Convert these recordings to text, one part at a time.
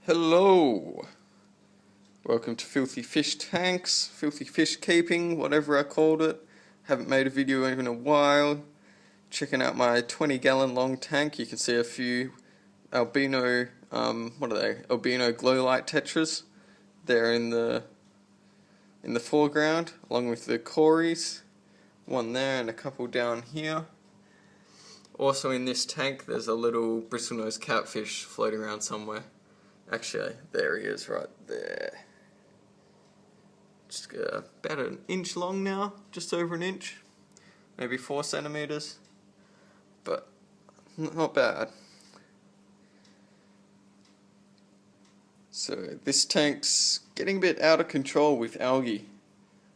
Hello! Welcome to Filthy Fish Tanks, Filthy Fish Keeping, whatever I called it. Haven't made a video in a while. Checking out my 20-gallon long tank. You can see a few albino, albino glow light tetras there in the foreground, along with the cories. One there and a couple down here. Also in this tank there's a little bristlenose catfish floating around somewhere. Actually, there he is right there. Just about an inch long now, just over an inch. Maybe 4 centimeters. But not bad. So this tank's getting a bit out of control with algae.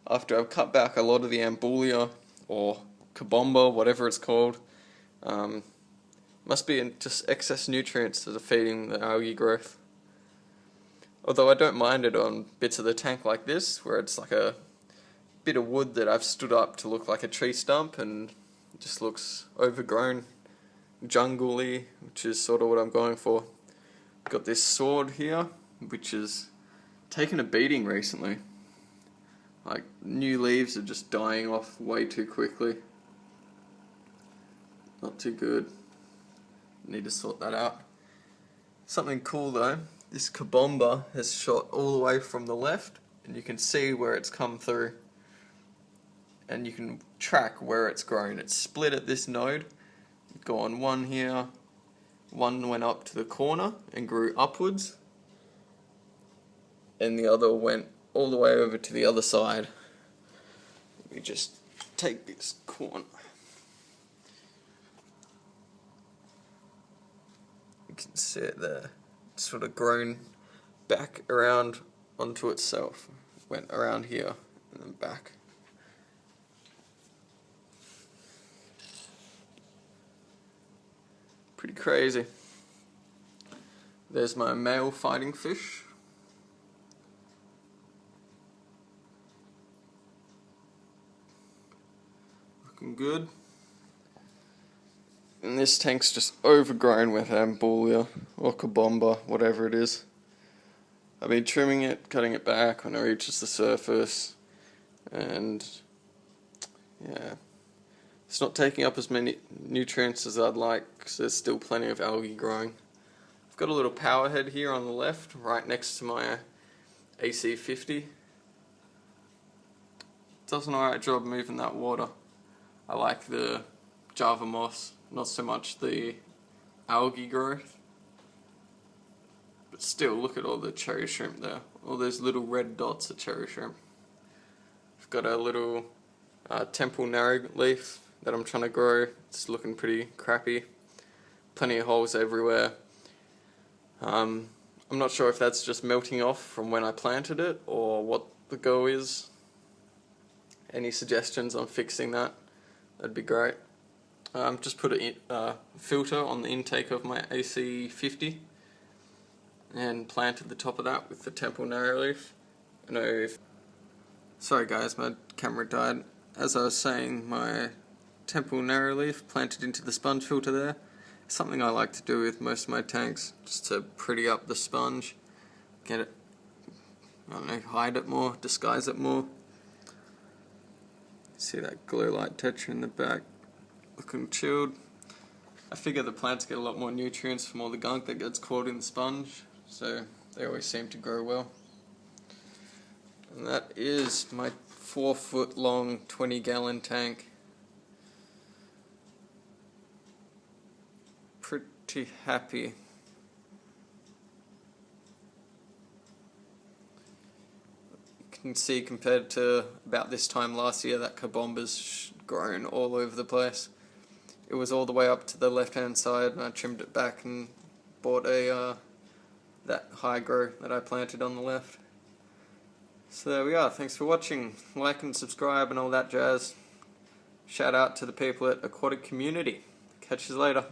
After I've cut back a lot of the Ambulia, or Kabomba, whatever it's called. Must be just excess nutrients that are feeding the algae growth. Although I don't mind it on bits of the tank like this, where it's like a bit of wood that I've stood up to look like a tree stump and it just looks overgrown, jungle-y, which is sort of what I'm going for. Got this sword here, which has taken a beating recently. Like, new leaves are just dying off way too quickly. Not too good. Need to sort that out. Something cool though, this Kabomba has shot all the way from the left, and you can see where it's come through. And you can track where it's grown. It's split at this node. Gone one here, one went up to the corner and grew upwards, and the other went all the way over to the other side. Let me just take this corner. You can see it there. It's sort of grown back around onto itself. Went around here and then back. Pretty crazy. There's my male fighting fish. Looking good. And this tank's just overgrown with Ambulia or Kabomba, whatever it is. I've been trimming it, cutting it back when it reaches the surface, and yeah, it's not taking up as many nutrients as I'd like because there's still plenty of algae growing. I've got a little power head here on the left, right next to my AC50. Does an alright job moving that water. I like the Java moss, not so much the algae growth. But still, look at all the cherry shrimp there. All those little red dots of cherry shrimp. I've got a little temple narrow leaf that I'm trying to grow. It's looking pretty crappy. Plenty of holes everywhere. I'm not sure if that's just melting off from when I planted it or what the go is. Any suggestions on fixing that? That'd be great. Just put a filter on the intake of my AC50 and planted the top of that with the temple narrow leaf. Sorry guys, my camera died. As I was saying, my temple narrow leaf planted into the sponge filter there. It's something I like to do with most of my tanks, just to pretty up the sponge, get it, I don't know, hide it more, disguise it more. See that glow light tetra in the back, looking chilled. I figure the plants get a lot more nutrients from all the gunk that gets caught in the sponge, so they always seem to grow well. And that is my 4-foot long 20-gallon tank. Pretty happy. You can see compared to about this time last year that Kabomba's grown all over the place. It was all the way up to the left hand side and I trimmed it back and bought that high grow that I planted on the left. So there we are, thanks for watching. Like and subscribe and all that jazz. Shout out to the people at Aquatic Community. Catch you later.